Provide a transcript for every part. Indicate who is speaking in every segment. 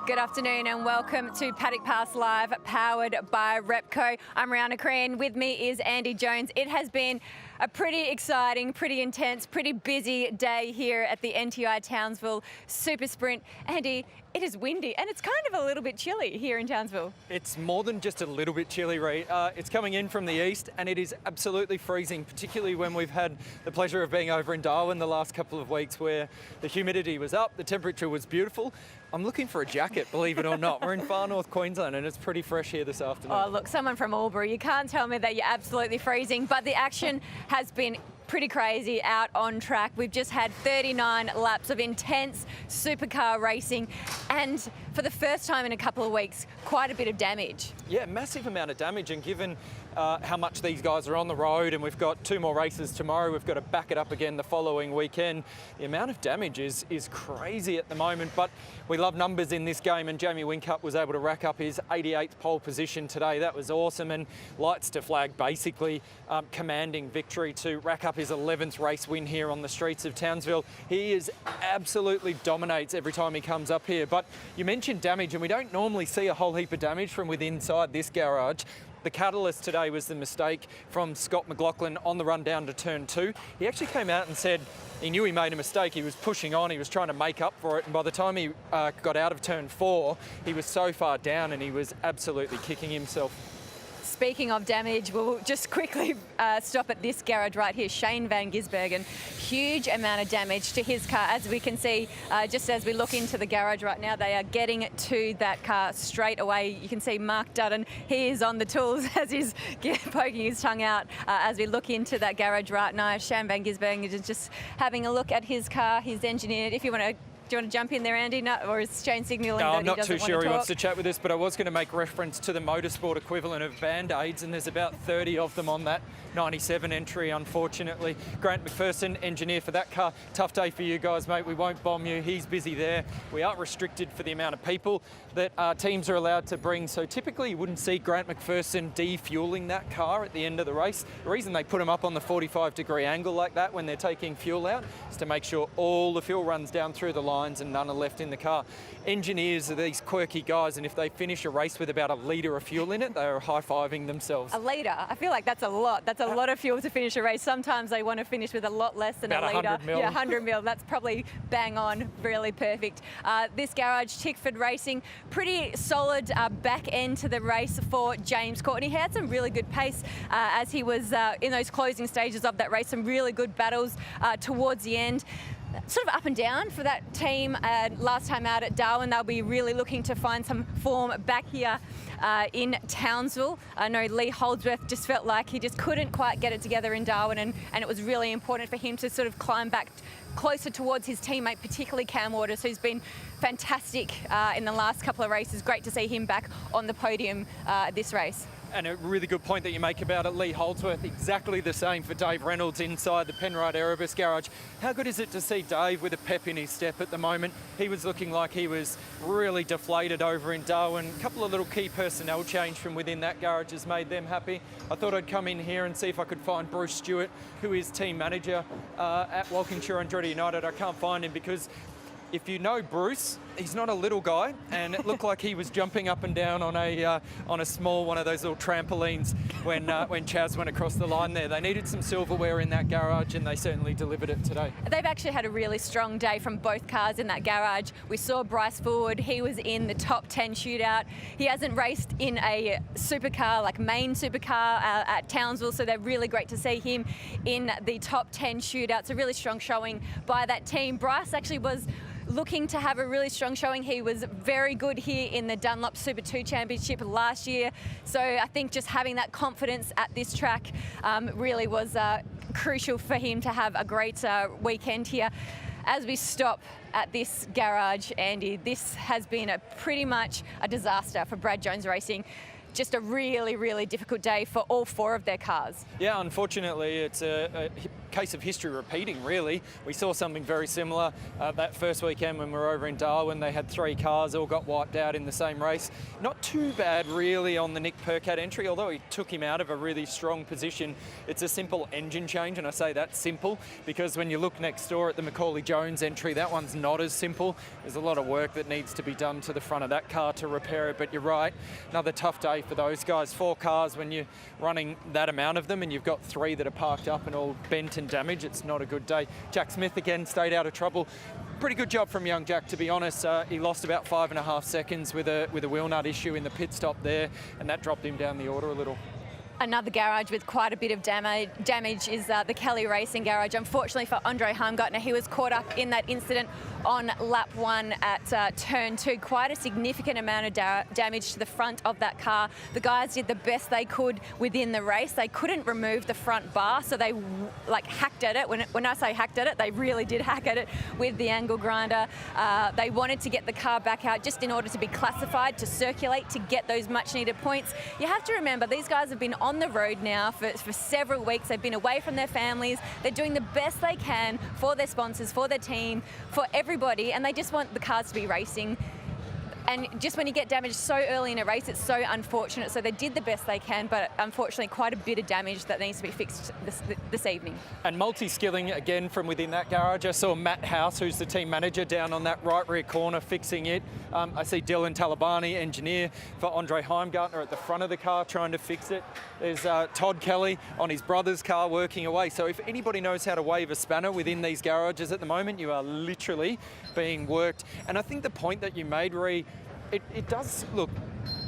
Speaker 1: Good afternoon and welcome to Paddock Pass Live, powered by Repco. I'm Rihanna Crean. With me is Andy Jones. It has been a pretty exciting, pretty intense, pretty busy day here at the NTI Townsville Supersprint. Andy, it is windy and it's kind of a little bit chilly here in Townsville.
Speaker 2: It's more than just a little bit chilly, Ree. It's coming in from the east and it is absolutely freezing, particularly when we've had the pleasure of being over in Darwin the last couple of weeks where the humidity was up, the temperature was beautiful. I'm looking for a jacket, believe it or not. We're in far north Queensland and it's pretty fresh here this afternoon.
Speaker 1: Oh, look, someone from Albury, you can't tell me that you're absolutely freezing, but the action has been pretty crazy out on track. We've just had 39 laps of intense supercar racing and for the first time in a couple of weeks, quite a bit of damage.
Speaker 2: Yeah, massive amount of damage, and given how much these guys are on the road and we've got 2 more races tomorrow, we've got to back it up again the following weekend. The amount of damage is crazy at the moment, but we love numbers in this game, and Jamie Whincup was able to rack up his 88th pole position today. That was awesome, and lights to flag basically commanding victory to rack up his 11th race win here on the streets of Townsville. He absolutely dominates every time he comes up here. But you mentioned damage, and we don't normally see a whole heap of damage from within inside this garage. The catalyst today was the mistake from Scott McLaughlin on the run down to turn 2. He actually came out and said he knew he made a mistake. He was pushing on, he was trying to make up for it, and by the time he got out of turn 4, he was so far down and he was absolutely kicking himself.
Speaker 1: Speaking of damage, we'll just quickly stop at this garage right here, Shane Van Gisbergen. Huge amount of damage to his car. As we can see, just as we look into the garage right now, they are getting to that car straight away. You can see Mark Dutton, he is on the tools as he's poking his tongue out as we look into that garage right now. Shane Van Gisbergen is just having a look at his car, his engineered. If you want to Do you want to jump in there, Andy? No, or is Shane signalling that he doesn't want to talk?
Speaker 2: I'm not too sure he wants to chat with us, but I was going to make reference to the Motorsport equivalent of Band-Aids, and there's about 30 of them on that 97 entry, unfortunately. Grant McPherson, engineer for that car. Tough day for you guys, mate. We won't bomb you. He's busy there. We are restricted for the amount of people that our teams are allowed to bring, so typically you wouldn't see Grant McPherson defueling that car at the end of the race. The reason they put him up on the 45-degree angle like that when they're taking fuel out is to make sure all the fuel runs down through the lines and none are left in the car. Engineers are these quirky guys, and if they finish a race with about a litre of fuel in it, they are high-fiving themselves.
Speaker 1: A litre? I feel like that's a lot. That's a lot of fuel to finish a race. Sometimes they want to finish with a lot less than
Speaker 2: about
Speaker 1: a litre.
Speaker 2: 100 mil.
Speaker 1: Yeah, 100 mil. That's probably bang on, really perfect. This garage, Tickford Racing, pretty solid back end to the race for James Courtney. He had some really good pace as he was in those closing stages of that race. Some really good battles towards the end. Sort of up and down for that team. Last time out at Darwin, they'll be really looking to find some form back here in Townsville. I know Lee Holdsworth just felt like he just couldn't quite get it together in Darwin, and it was really important for him to sort of climb back closer towards his teammate, particularly Cam Waters, who's been fantastic in the last couple of races. Great to see him back on the podium this race.
Speaker 2: And a really good point that you make about it, Lee Holdsworth, exactly the same for Dave Reynolds inside the Penrite Erebus garage. How good is it to see Dave with a pep in his step at the moment? He was looking like he was really deflated over in Darwin. A couple of little key personnel change from within that garage has made them happy. I thought I'd come in here and see if I could find Bruce Stewart, who is team manager at Walkinshaw Andretti United. I can't find him because if you know Bruce, he's not a little guy, and it looked like he was jumping up and down on a small one of those little trampolines when Chaz went across the line there. They needed some silverware in that garage, and they certainly delivered it today.
Speaker 1: They've actually had a really strong day from both cars in that garage. We saw Bryce Ford. He was in the top 10 shootout. He hasn't raced in a supercar, like main supercar at Townsville, so they're really great to see him in the top 10 shootout. It's a really strong showing by that team. Bryce actually was looking to have a really strong showing. He was very good here in the Dunlop Super 2 Championship last year. So I think just having that confidence at this track really was crucial for him to have a great weekend here. As we stop at this garage, Andy, this has been pretty much a disaster for Brad Jones Racing. Just a really, really difficult day for all 4 of their cars.
Speaker 2: Yeah, unfortunately, it's case of history repeating, really. We saw something very similar that first weekend when we were over in Darwin. They had 3 cars, all got wiped out in the same race. Not too bad, really, on the Nick Percat entry, although he took him out of a really strong position. It's a simple engine change, and I say that's simple because when you look next door at the Macaulay Jones entry, that one's not as simple. There's a lot of work that needs to be done to the front of that car to repair it, but you're right, another tough day for those guys. 4 cars when you're running that amount of them and you've got 3 that are parked up and all bent and damaged. It's not a good day. Jack Smith again stayed out of trouble. Pretty good job from young Jack, to be honest. He lost about 5.5 seconds with a wheel nut issue in the pit stop there, and that dropped him down the order a little.
Speaker 1: Another garage with quite a bit of damage is the Kelly Racing garage. Unfortunately for Andre Heimgartner, he was caught up in that incident on lap 1 at turn 2. Quite a significant amount of damage to the front of that car. The guys did the best they could within the race. They couldn't remove the front bar, so they hacked at it. When I say hacked at it, they really did hack at it with the angle grinder. They wanted to get the car back out just in order to be classified, to circulate, to get those much needed points. You have to remember, these guys have been on the road now for several weeks. They've been away from their families. They're doing the best they can for their sponsors, for their team, for everybody, and they just want the cars to be racing. And just when you get damaged so early in a race, it's so unfortunate. So they did the best they can, but unfortunately quite a bit of damage that needs to be fixed this evening. And
Speaker 2: multi-skilling again from within that garage. I saw Matt House, who's the team manager, down on that right rear corner fixing it. I see Dylan Talabani, engineer for Andre Heimgartner, at the front of the car trying to fix it. There's Todd Kelly on his brother's car working away. So if anybody knows how to wave a spanner within these garages at the moment, you are literally being worked. And I think the point that you made, Ree, it does look,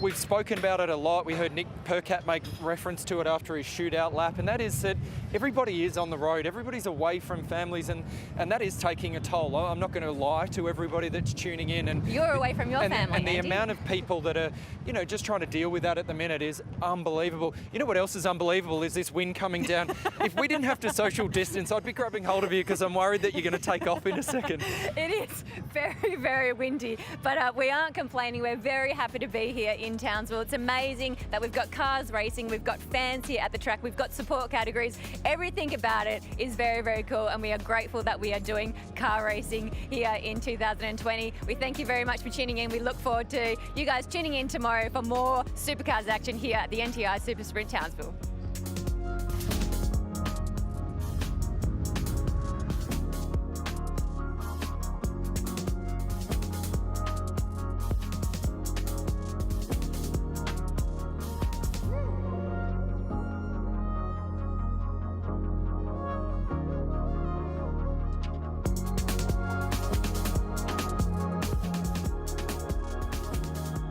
Speaker 2: we've spoken about it a lot. We heard Nick Percat make reference to it after his shootout lap, and that is that everybody is on the road, everybody's away from families, and that is taking a toll. I'm not going to lie to everybody that's tuning in. And
Speaker 1: you're away from your family,
Speaker 2: and the
Speaker 1: Andy.
Speaker 2: amount of people that are, just trying to deal with that at the minute is unbelievable. You know what else is unbelievable is this wind coming down. If we didn't have to social distance, I'd be grabbing hold of you because I'm worried that you're going to take off in a second.
Speaker 1: It is very, very windy, but we aren't complaining. We're very happy to be here in Townsville. It's amazing that we've got cars racing, we've got fans here at the track, we've got support categories. Everything about it is very, very cool, and we are grateful that we are doing car racing here in 2020. We thank you very much for tuning in. We look forward to you guys tuning in tomorrow for more Supercars action here at the NTI SuperSprint Townsville.